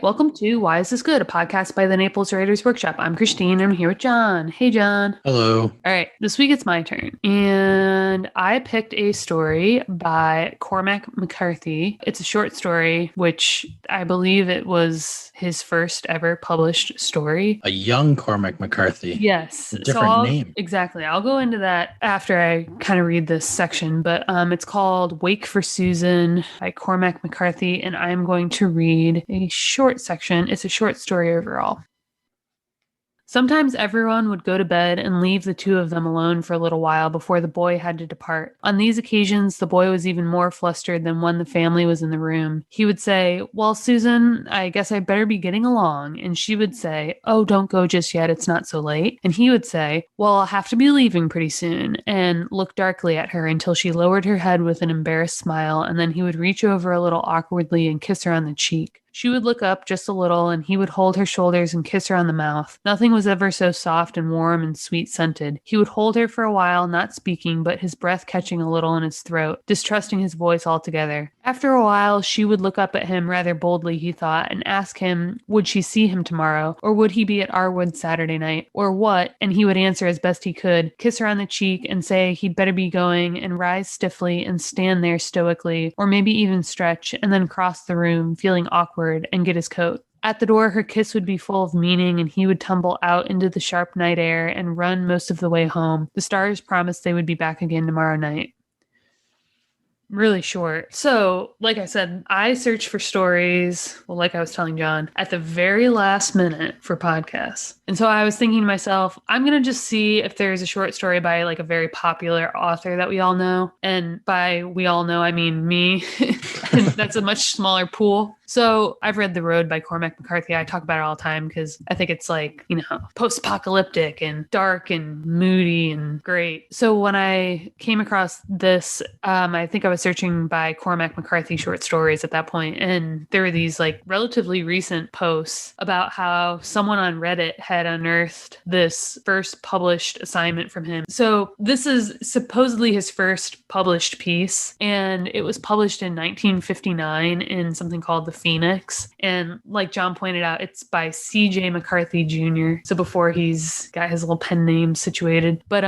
Welcome to Why Is This Good, a podcast by the Naples Writers Workshop. I'm Kristine, and I'm here with John. Hey, John. Hello. All right, this week it's my turn, and I picked a story by Cormac McCarthy. It's a short story, which I believe it was his first ever published story. A young Cormac McCarthy. Yes. A different name. Exactly. I'll go into that after I kind of read this section, but it's called Wake for Susan by Cormac McCarthy, and I'm going to read a short section. It's a short story overall. Sometimes everyone would go to bed and leave the two of them alone for a little while before the boy had to depart. On these occasions, the boy was even more flustered than when the family was in the room. He would say, "Well, Susan, I guess I better be getting along." And she would say, "Oh, don't go just yet. It's not so late." And he would say, "Well, I'll have to be leaving pretty soon," and look darkly at her until she lowered her head with an embarrassed smile, and then he would reach over a little awkwardly and kiss her on the cheek. She would look up just a little, and he would hold her shoulders and kiss her on the mouth. Nothing was ever so soft and warm and sweet-scented. He would hold her for a while, not speaking, but his breath catching a little in his throat, distrusting his voice altogether. After a while, she would look up at him rather boldly, he thought, and ask him, would she see him tomorrow, or would he be at Arwood Saturday night, or what? And he would answer as best he could, kiss her on the cheek, and say he'd better be going, and rise stiffly and stand there stoically, or maybe even stretch, and then cross the room, feeling awkward, and get his coat. At the door, her kiss would be full of meaning, and he would tumble out into the sharp night air and run most of the way home. The stars promised they would be back again tomorrow night. Really short. So, like I said, I search for stories, well, like I was telling John, at the very last minute for podcasts. And so I was thinking to myself, I'm going to just see if there's a short story by like a very popular author that we all know. And by we all know, I mean me. And that's a much smaller pool. So I've read The Road by Cormac McCarthy. I talk about it all the time because I think it's like, post-apocalyptic and dark and moody and great. So when I came across this, I think I was searching by Cormac McCarthy short stories at that point, and there were these like relatively recent posts about how someone on Reddit had unearthed this first published assignment from him. So this is supposedly his first published piece, and it was published in 1959 in something called The Phoenix. And like John pointed out, it's by C.J. McCarthy Jr. So before he's got his little pen name situated. But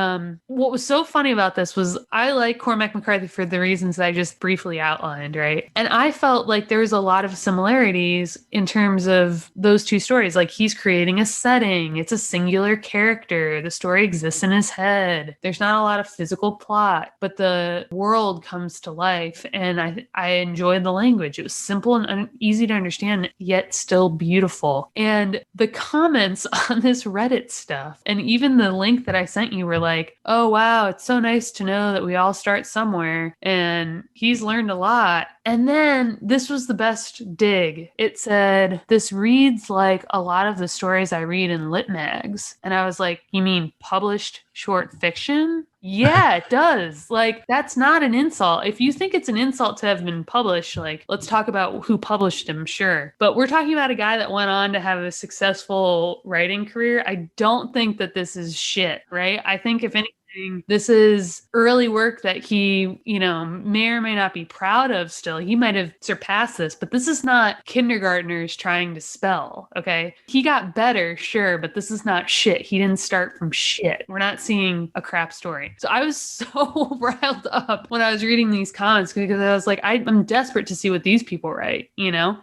what was so funny about this was I like Cormac McCarthy for the reasons that I just briefly outlined, right? And I felt like there was a lot of similarities in terms of those two stories. Like he's creating a setting. It's a singular character. The story exists in his head. There's not a lot of physical plot, but the world comes to life. And I enjoyed the language. It was simple and easy to understand, yet still beautiful. And the comments on this Reddit stuff, and even the link that I sent you were like, oh, wow, it's so nice to know that we all start somewhere. And he's learned a lot. And then this was the best dig. It said, this reads like a lot of the stories I read in lit mags. And I was like, you mean published short fiction? Yeah, it does. Like, that's not an insult. If you think it's an insult to have been published, like, let's talk about who published him, sure. But we're talking about a guy that went on to have a successful writing career. I don't think that this is shit, right? I think if anything, this is early work that he, may or may not be proud of still. He might have surpassed this, but this is not kindergartners trying to spell, okay? He got better, sure, but this is not shit. He didn't start from shit. We're not seeing a crap story. So I was so riled up when I was reading these comments because I was like, I'm desperate to see what these people write, Yeah,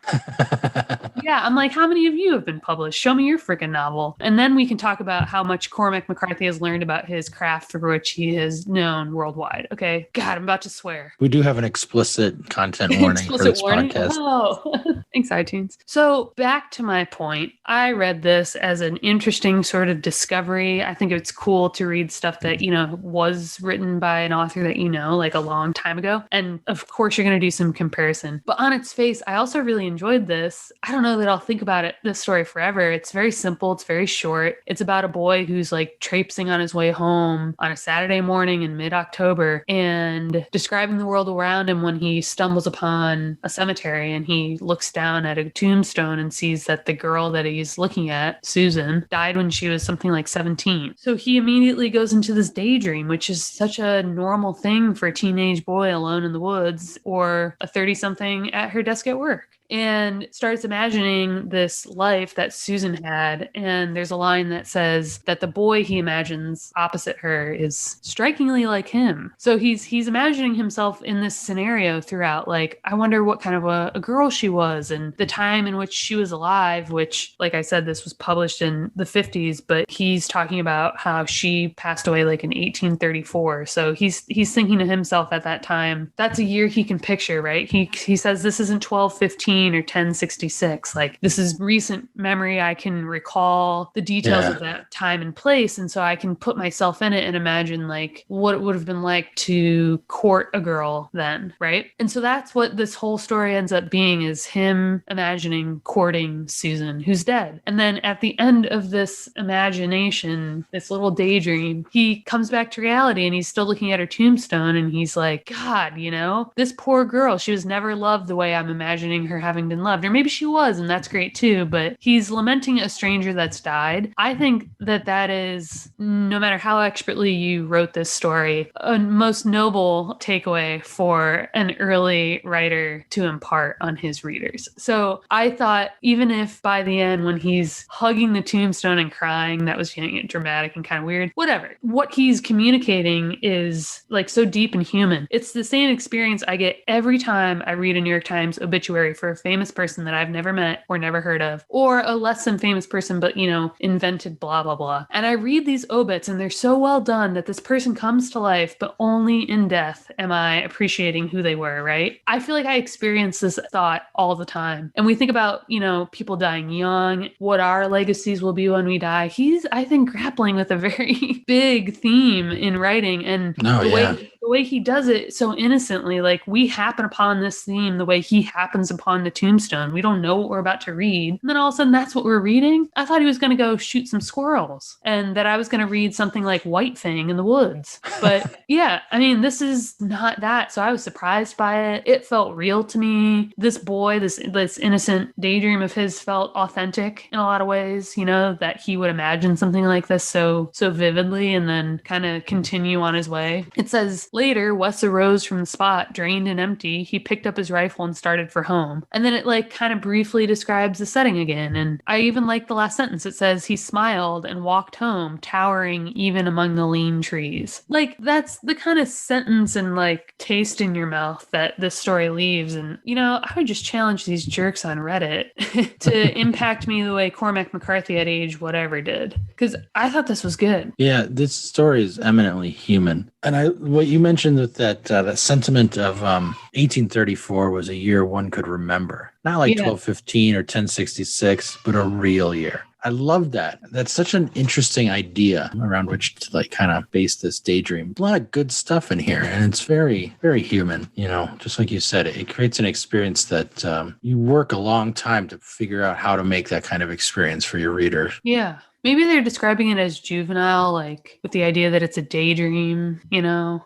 I'm like, how many of you have been published? Show me your freaking novel. And then we can talk about how much Cormac McCarthy has learned about his craft for which he is known worldwide. Okay. God, I'm about to swear. We do have an explicit content warning for this podcast. Oh, thanks, iTunes. So back to my point. I read this as an interesting sort of discovery. I think it's cool to read stuff that, was written by an author that like a long time ago. And of course, you're going to do some comparison. But on its face, I also really enjoyed this. I don't know that I'll think about this story forever. It's very simple. It's very short. It's about a boy who's like traipsing on his way home on a Saturday morning in mid-October and describing the world around him when he stumbles upon a cemetery and he looks down at a tombstone and sees that the girl that he's looking at, Susan, died when she was something like 17. So he immediately goes into this daydream, which is such a normal thing for a teenage boy alone in the woods or a 30-something at her desk at work. and starts imagining this life that Susan had. And there's a line that says that the boy he imagines opposite her is strikingly like him. So he's imagining himself in this scenario throughout. Like, I wonder what kind of a girl she was and the time in which she was alive, which, like I said, this was published in the 50s, but he's talking about how she passed away like in 1834. So he's thinking to himself at that time, that's a year he can picture, right? He says this isn't 1215 or 1066. Like, this is recent memory. I can recall the details of that time and place. And so I can put myself in it and imagine like what it would have been like to court a girl then, right? And so that's what this whole story ends up being, is him imagining courting Susan, who's dead. And then at the end of this imagination, this little daydream, he comes back to reality and he's still looking at her tombstone and he's like, God, you know, this poor girl, she was never loved the way I'm imagining her having been loved. Or maybe she was, and that's great too, but he's lamenting a stranger that's died. I think that is, no matter how expertly you wrote this story, a most noble takeaway for an early writer to impart on his readers. So I thought, even if by the end, when he's hugging the tombstone and crying, that was dramatic and kind of weird, whatever, what he's communicating is like so deep and human. It's the same experience I get every time I read a New York Times obituary for a famous person that I've never met or never heard of, or a less than famous person, but, you know, invented blah, blah, blah. And I read these obits and they're so well done that this person comes to life, but only in death am I appreciating who they were, right? I feel like I experience this thought all the time. And we think about, you know, people dying young, what our legacies will be when we die. He's, I think, grappling with a very big theme in writing. And the way he does it so innocently, like we happen upon this theme the way he happens upon the tombstone. We don't know what we're about to read. And then all of a sudden, that's what we're reading. I thought he was going to go shoot some squirrels and that I was going to read something like White Fang in the Woods. But yeah, I mean, this is not that. So I was surprised by it. It felt real to me. This boy, this innocent daydream of his felt authentic in a lot of ways, you know, that he would imagine something like this so vividly and then kind of continue on his way. It says, later, Wes arose from the spot, drained and empty. He picked up his rifle and started for home. And then it like kind of briefly describes the setting again. And I even like the last sentence. It says, he smiled and walked home, towering even among the lean trees. Like, that's the kind of sentence and like taste in your mouth that this story leaves. And, you know, I would just challenge these jerks on Reddit to impact me the way Cormac McCarthy at age whatever did. Because I thought this was good. Yeah, this story is eminently human. And what you mentioned with that sentiment of 1834 was a year one could remember. Not like 1215 or 1066, but a real year. I love that. That's such an interesting idea around which to like kind of base this daydream. A lot of good stuff in here, and it's very, very human. You know, just like you said, it creates an experience that you work a long time to figure out how to make that kind of experience for your reader. Yeah. Maybe they're describing it as juvenile, like with the idea that it's a daydream, you know,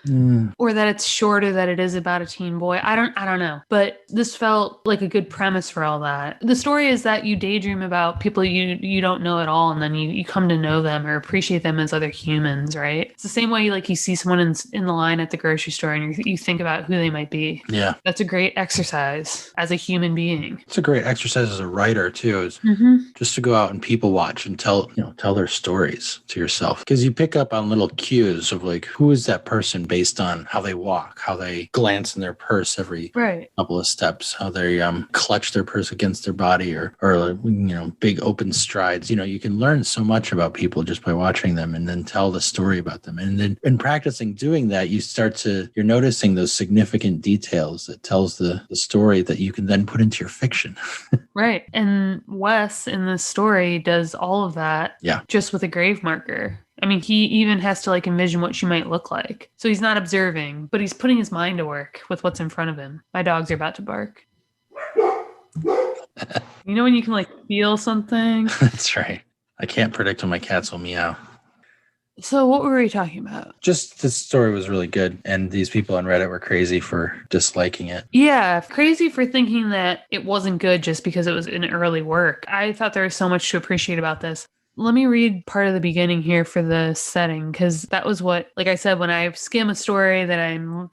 or that it's shorter, that it is about a teen boy. I don't know. But this felt like a good premise for all that. The story is that you daydream about people you don't know at all, and then you come to know them or appreciate them as other humans, right? It's the same way like you see someone in the line at the grocery store and you think about who they might be. Yeah. That's a great exercise as a human being. It's a great exercise as a writer too, is just to go out and people watch and tell their stories to yourself, because you pick up on little cues of like, who is that person based on how they walk, how they glance in their purse every couple of steps, how they clutch their purse against their body or big open strides. You know, you can learn so much about people just by watching them and then tell the story about them. And then in practicing doing that, you're noticing those significant details that tells the story that you can then put into your fiction. Right. And Wes in this story does all of that just with a grave marker. I mean, he even has to like envision what she might look like. So he's not observing, but he's putting his mind to work with what's in front of him. My dogs are about to bark. You know when you can like feel something? That's right. I can't predict when my cats will meow. So what were we talking about? Just this story was really good, and these people on Reddit were crazy for disliking it. Yeah, crazy for thinking that it wasn't good just because it was an early work. I thought there was so much to appreciate about this. let me read part of the beginning here for the setting, because that was what, like I said, when I skim a story that I'm,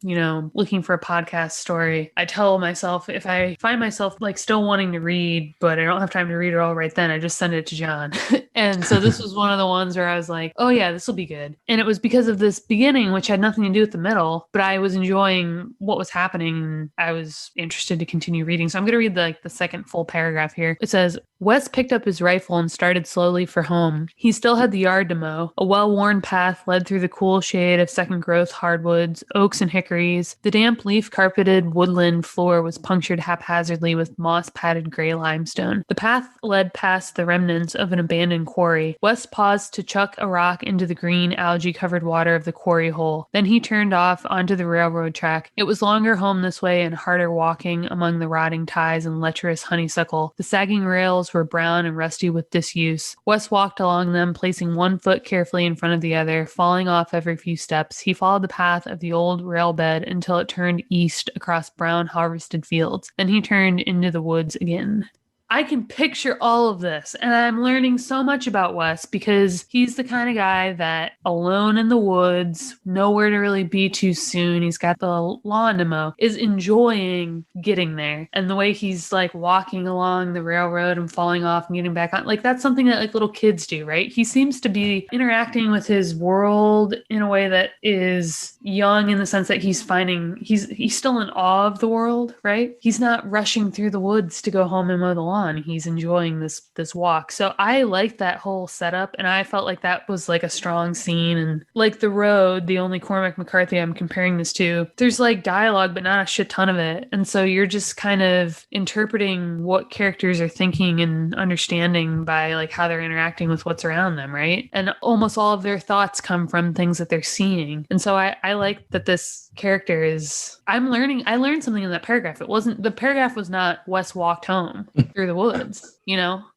looking for a podcast story, I tell myself, if I find myself like still wanting to read, but I don't have time to read it all right then, I just send it to John. And so this was one of the ones where I was like, oh yeah, this will be good. And it was because of this beginning, which had nothing to do with the middle, but I was enjoying what was happening. I was interested to continue reading. So I'm going to read the second full paragraph here. It says, Wes picked up his rifle and started slowly for home. He still had the yard to mow. A well-worn path led through the cool shade of second-growth hardwoods, oaks, and hickories. The damp leaf-carpeted woodland floor was punctured haphazardly with moss-padded gray limestone. The path led past the remnants of an abandoned quarry. Wes paused to chuck a rock into the green, algae-covered water of the quarry hole. Then he turned off onto the railroad track. It was longer home this way and harder walking among the rotting ties and lecherous honeysuckle. The sagging rails were brown and rusty with disuse. Wes walked along them, placing one foot carefully in front of the other, falling off every few steps. He followed the path of the old rail bed until it turned east across brown harvested fields. Then he turned into the woods again. I can picture all of this, and I'm learning so much about Wes because he's the kind of guy that alone in the woods, nowhere to really be too soon, he's got the lawn to mow, is enjoying getting there. And the way he's like walking along the railroad and falling off and getting back on, like that's something that like little kids do, right? He seems to be interacting with his world in a way that is young in the sense that he's still in awe of the world, right? He's not rushing through the woods to go home and mow the lawn. He's enjoying this walk. So I liked that whole setup, and I felt like that was like a strong scene. And like the road, the only Cormac McCarthy I'm comparing this to, there's like dialogue, but not a shit ton of it. And so you're just kind of interpreting what characters are thinking and understanding by like how they're interacting with what's around them, right? And almost all of their thoughts come from things that they're seeing. And so I like that this character is, I learned something in that paragraph. The paragraph was not Wes walked home through the woods.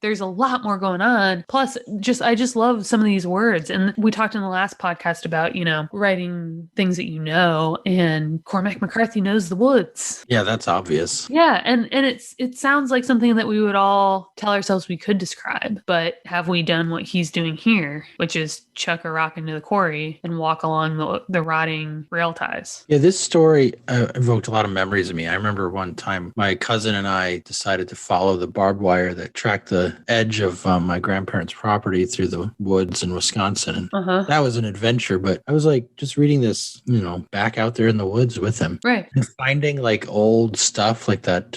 There's a lot more going on. Plus, I just love some of these words. And we talked in the last podcast about, writing things that and Cormac McCarthy knows the woods. Yeah, that's obvious. Yeah, and it sounds like something that we would all tell ourselves we could describe, but have we done what he's doing here, which is chuck a rock into the quarry and walk along the rotting rail ties? Yeah, this story evoked a lot of memories of me. I remember one time my cousin and I decided to follow the barbed wire that tracked the edge of my grandparents' property through the woods in Wisconsin. And that was an adventure, but I was like just reading this, back out there in the woods with him. Right. And finding like old stuff like that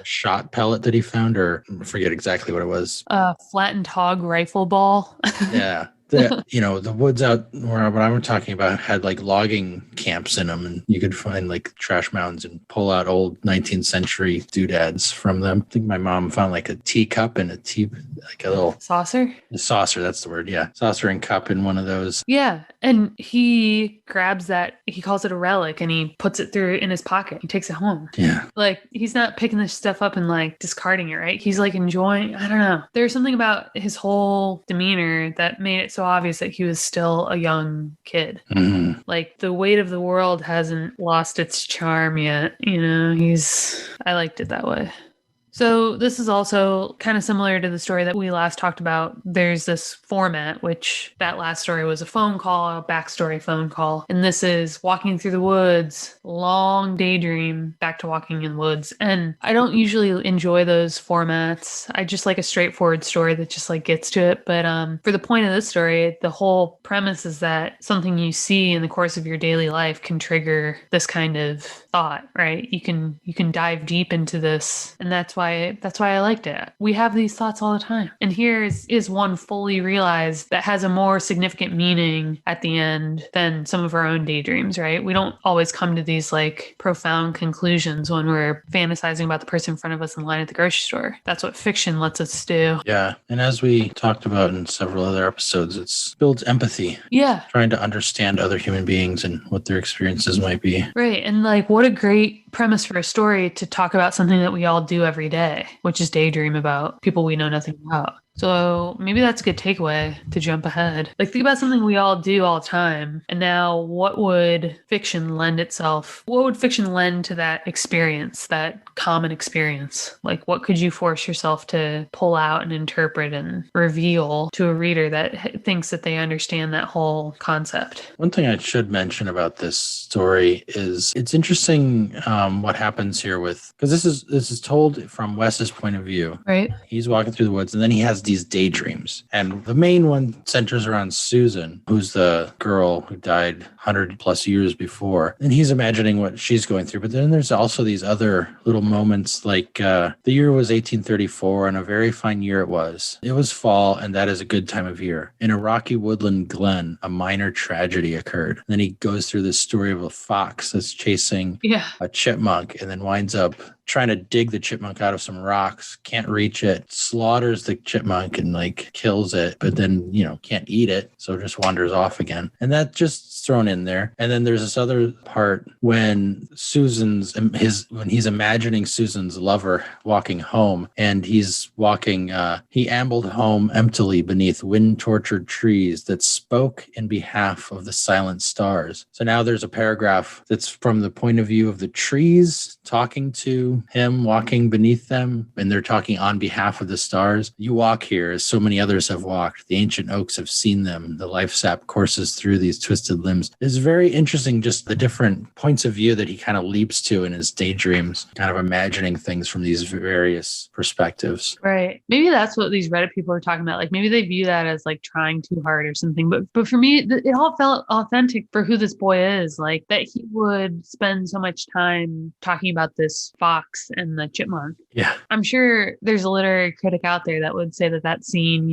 shot pellet that he found, or I forget exactly what it was. Flattened hog rifle ball. Yeah. The woods out where what I'm talking about had like logging camps in them, and you could find like trash mounds and pull out old 19th century doodads from them. I think my mom found like a teacup and like a little saucer. A saucer, that's the word. Yeah. Saucer and cup in one of those. Yeah. And he grabs that, he calls it a relic, and he puts it through in his pocket. He takes it home. Yeah. Like he's not picking this stuff up and like discarding it, right? He's like enjoying, I don't know. There's something about his whole demeanor that made it so obvious that he was still a young kid. Mm-hmm. Like the weight of the world hasn't lost its charm yet. I liked it that way. So this is also kind of similar to the story that we last talked about. There's this format, which that last story was a phone call, a backstory phone call. And this is walking through the woods, long daydream, back to walking in the woods. And I don't usually enjoy those formats. I just like a straightforward story that just like gets to it. But for the point of this story, the whole premise is that something you see in the course of your daily life can trigger this kind of thought, right? You can dive deep into this, and that's why I liked it. We have these thoughts all the time, and here is one fully realized that has a more significant meaning at the end than some of our own daydreams, right? We don't always come to these like profound conclusions when we're fantasizing about the person in front of us in line at the grocery store. That's what fiction lets us do. Yeah, and as we talked about in several other episodes, it builds empathy. Yeah, trying to understand other human beings and what their experiences might be. Right, and like what a great premise for a story to talk about something that we all do every day, which is daydream about people we know nothing about. So maybe that's a good takeaway to jump ahead. Like, think about something we all do all the time. And now, what would fiction lend itself? What would fiction lend to that experience, that common experience? Like, what could you force yourself to pull out and interpret and reveal to a reader that thinks that they understand that whole concept? One thing I should mention about this story is it's interesting what happens here because this is told from Wes's point of view. Right. He's walking through the woods, and then he has these daydreams. And the main one centers around Susan, who's the girl who died 100 plus years before. And he's imagining what she's going through. But then there's also these other little moments, like the year was 1834, and a very fine year it was. It was fall, and that is a good time of year. In a rocky woodland glen, a minor tragedy occurred. And then he goes through this story of a fox that's chasing a chipmunk and then winds up trying to dig the chipmunk out of some rocks, can't reach it, slaughters the chipmunk and like kills it, but then, can't eat it. So just wanders off again. And that just thrown in there. And then there's this other part when when he's imagining Susan's lover walking home, and he's walking, he ambled home emptily beneath wind-tortured trees that spoke in behalf of the silent stars. So now there's a paragraph that's from the point of view of the trees talking to him, walking beneath them, and they're talking on behalf of the stars. You walk here as so many others have walked. The ancient oaks have seen them. The life sap courses through these twisted limbs. It's very interesting, just the different points of view that he kind of leaps to in his daydreams, kind of imagining things from these various perspectives. Right. Maybe that's what these Reddit people are talking about. Like, maybe they view that as like trying too hard or something. But for me, it all felt authentic for who this boy is. Like, that he would spend so much time talking about this fox and the chipmunk. Yeah. I'm sure there's a literary critic out there that would say that scene,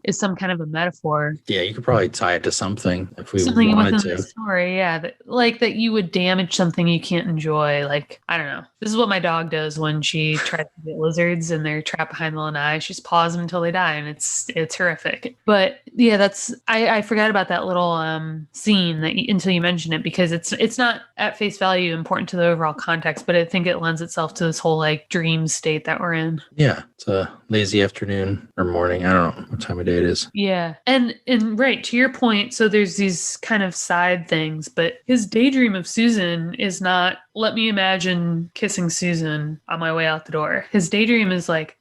is some kind of a metaphor. Yeah, you could probably tie it to something if we something wanted within to. The story, yeah. That you would damage something you can't enjoy. Like, I don't know. This is what my dog does when she tries to get lizards and they're trapped behind the lanai. She just paws them until they die, and it's horrific. But yeah, I forgot about that little scene until you mentioned it, because it's not at face value important to the overall context, but I think it lends itself to this whole like dream state that we're in. Yeah, it's a lazy afternoon or morning. I don't know what time of day it is. Yeah. And right, to your point, so there's these kind of side things, but his daydream of Susan is not, let me imagine kissing Susan on my way out the door. His daydream is like,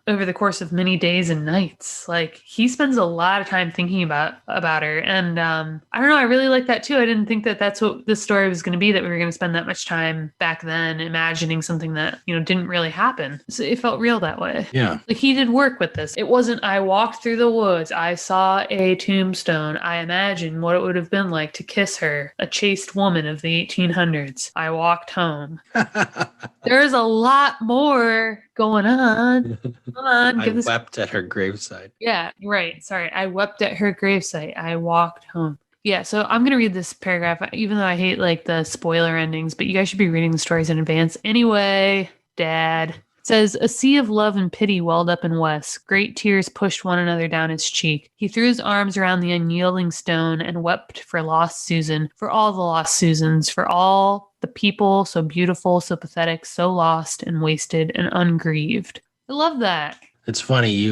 over the course of many days and nights. Like, he spends a lot of time thinking about her. And I don't know, I really like that too. I didn't think that that's what this story was going to be, that we were going to spend that much time back then imagining something that, didn't really happen. So it felt real that way. Yeah. Like, he did work with this. It wasn't, I walked through the woods, I saw a tombstone, I imagined what it would have been like to kiss her, a chaste woman of the 1800s. I walked home. There's a lot more going on. Come on. I wept at her gravesite. Yeah, right. Sorry. I wept at her gravesite. I walked home. Yeah, so I'm going to read this paragraph, even though I hate like the spoiler endings, but you guys should be reading the stories in advance. Anyway, Dad. It says, a sea of love and pity welled up in Wes. Great tears pushed one another down his cheek. He threw his arms around the unyielding stone and wept for lost Susan, for all the lost Susans, for all the people so beautiful, so pathetic, so lost and wasted and ungrieved. I love that. It's funny,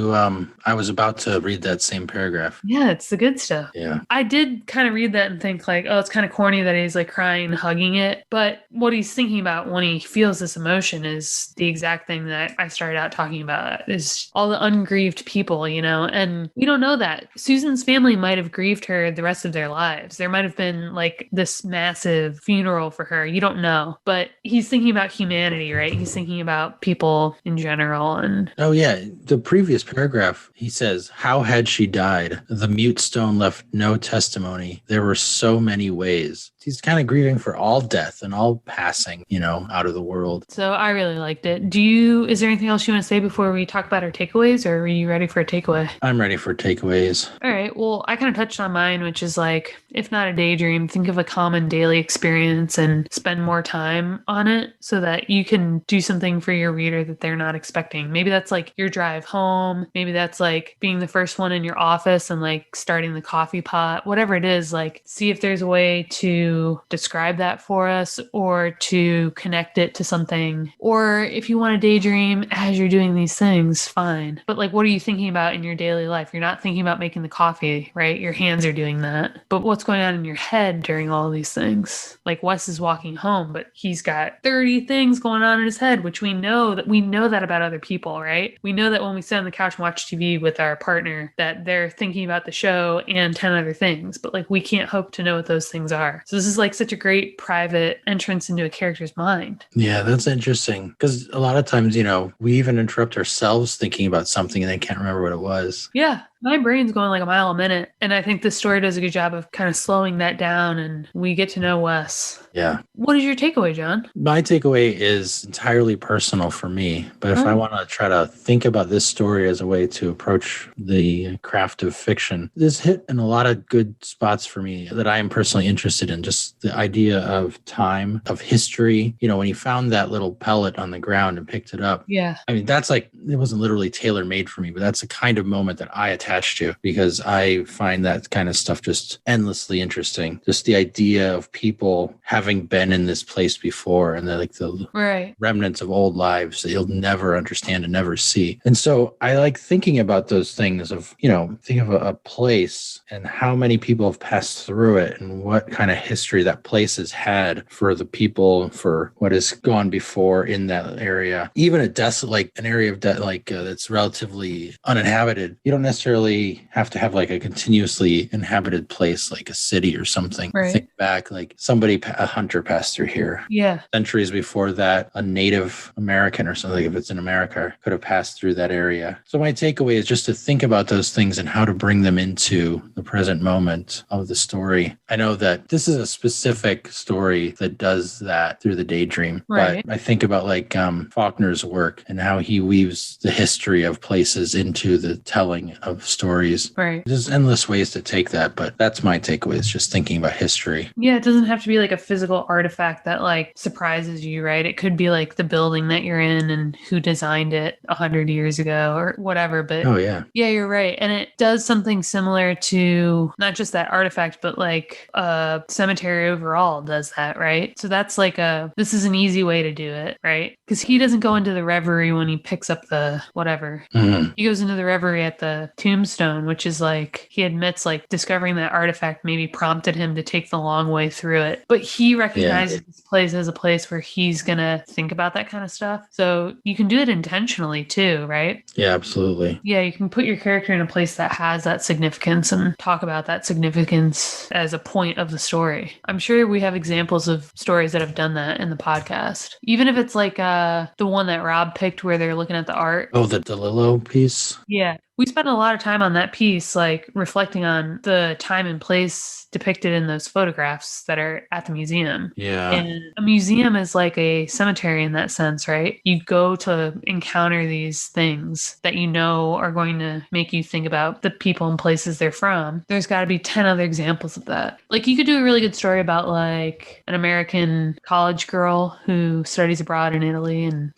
I was about to read that same paragraph. Yeah, it's the good stuff. Yeah. I did kind of read that and think like, oh, it's kind of corny that he's like crying and hugging it. But what he's thinking about when he feels this emotion is the exact thing that I started out talking about, is all the ungrieved people, and we don't know that. Susan's family might have grieved her the rest of their lives. There might have been like this massive funeral for her. You don't know. But he's thinking about humanity, right? He's thinking about people in general. And oh, yeah. The previous paragraph, he says, how had she died? The mute stone left no testimony. There were so many ways. He's kind of grieving for all death and all passing, out of the world. So I really liked it. Is there anything else you want to say before we talk about our takeaways, or are you ready for a takeaway? I'm ready for takeaways. All right. Well, I kind of touched on mine, which is like, if not a daydream, think of a common daily experience and spend more time on it so that you can do something for your reader that they're not expecting. Maybe that's like your drive home. Maybe that's like being the first one in your office and like starting the coffee pot, whatever it is. Like, see if there's a way to to describe that for us or to connect it to something. Or if you want to daydream as you're doing these things, fine. But like, what are you thinking about in your daily life? You're not thinking about making the coffee, right? Your hands are doing that. But what's going on in your head during all of these things? Like Wes is walking home, but he's got 30 things going on in his head, which we know that about other people, right? We know that when we sit on the couch and watch TV with our partner, that they're thinking about the show and 10 other things, but like we can't hope to know what those things are. So this is like such a great private entrance into a character's mind. Yeah, that's interesting. Because a lot of times, we even interrupt ourselves thinking about something and they can't remember what it was. Yeah. My brain's going like a mile a minute. And I think this story does a good job of kind of slowing that down and we get to know Wes. Yeah. What is your takeaway, John? My takeaway is entirely personal for me. But if I want to try to think about this story as a way to approach the craft of fiction, this hit in a lot of good spots for me that I am personally interested in. Just the idea of time, of history. When he found that little pellet on the ground and picked it up. Yeah. I mean, that's like, it wasn't literally tailor-made for me, but that's the kind of moment that I attach to because I find that kind of stuff just endlessly interesting. Just the idea of people having been in this place before and the remnants of old lives that you'll never understand and never see. And so I like thinking about those things of, think of a place and how many people have passed through it and what kind of history that place has had for the people, for what has gone before in that area. Even a desolate, like an area of that's relatively uninhabited. You don't necessarily have to have like a continuously inhabited place like a city or something. Right. Think back, like a hunter passed through here. Yeah. Centuries before that, a Native American or something, if it's in America, could have passed through that area. So my takeaway is just to think about those things and how to bring them into the present moment of the story. I know that this is a specific story that does that through the daydream. Right. But I think about like Faulkner's work and how he weaves the history of places into the telling of stories. Right. There's endless ways to take that, but that's my takeaway is just thinking about history. Yeah, it doesn't have to be like a physical artifact that like surprises you, right? It could be like the building that you're in and who designed it 100 years ago or whatever. But yeah, you're right. And it does something similar to not just that artifact, but like a cemetery overall does that, right? So that's like this is an easy way to do it, right? Because he doesn't go into the reverie when he picks up the whatever. Mm-hmm. He goes into the reverie at the tombstone, which is like, he admits like discovering that artifact maybe prompted him to take the long way through it. But he recognizes this place as a place where he's going to think about that kind of stuff. So you can do it intentionally too, right? Yeah, absolutely. Yeah, you can put your character in a place that has that significance and talk about that significance as a point of the story. I'm sure we have examples of stories that have done that in the podcast. Even if it's like the one that Rob picked where they're looking at the art. Oh, the DeLillo piece? Yeah. We spent a lot of time on that piece, like reflecting on the time and place depicted in those photographs that are at the museum. Yeah. And a museum is like a cemetery in that sense, right? You go to encounter these things that you know are going to make you think about the people and places they're from. There's got to be 10 other examples of that. Like you could do a really good story about like an American college girl who studies abroad in Italy and,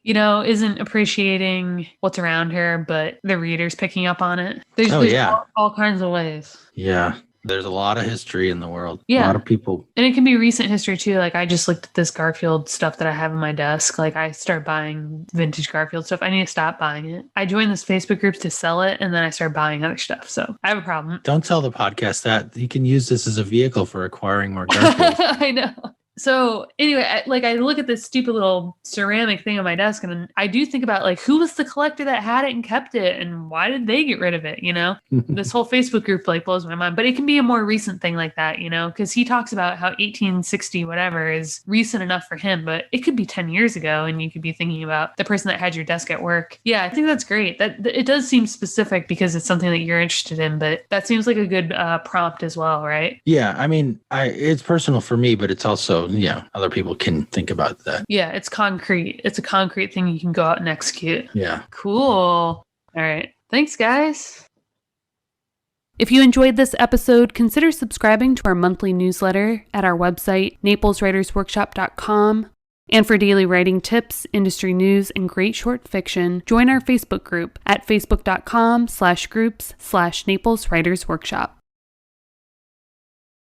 isn't appreciating what's around her, but the reader's picking up on it. There's all kinds of ways. Yeah. There's a lot of history in the world. Yeah. A lot of people. And it can be recent history too. Like I just looked at this Garfield stuff that I have on my desk. Like I start buying vintage Garfield stuff. I need to stop buying it. I joined this Facebook group to sell it and then I start buying other stuff. So I have a problem. Don't tell the podcast that. You can use this as a vehicle for acquiring more Garfield. I know. So anyway, I look at this stupid little ceramic thing on my desk and I do think about like, who was the collector that had it and kept it and why did they get rid of it? This whole Facebook group like blows my mind, but it can be a more recent thing like that, because he talks about how 1860 whatever is recent enough for him, but it could be 10 years ago and you could be thinking about the person that had your desk at work. Yeah, I think that's great. That it does seem specific because it's something that you're interested in, but that seems like a good prompt as well, right? Yeah, I mean, it's personal for me, but it's also other people can think about that. Yeah, it's concrete. It's a concrete thing you can go out and execute. Yeah. Cool. All right. Thanks, guys. If you enjoyed this episode, consider subscribing to our monthly newsletter at our website, napleswritersworkshop.com. And for daily writing tips, industry news, and great short fiction, join our Facebook group at facebook.com/groups/Naples Writers Workshop.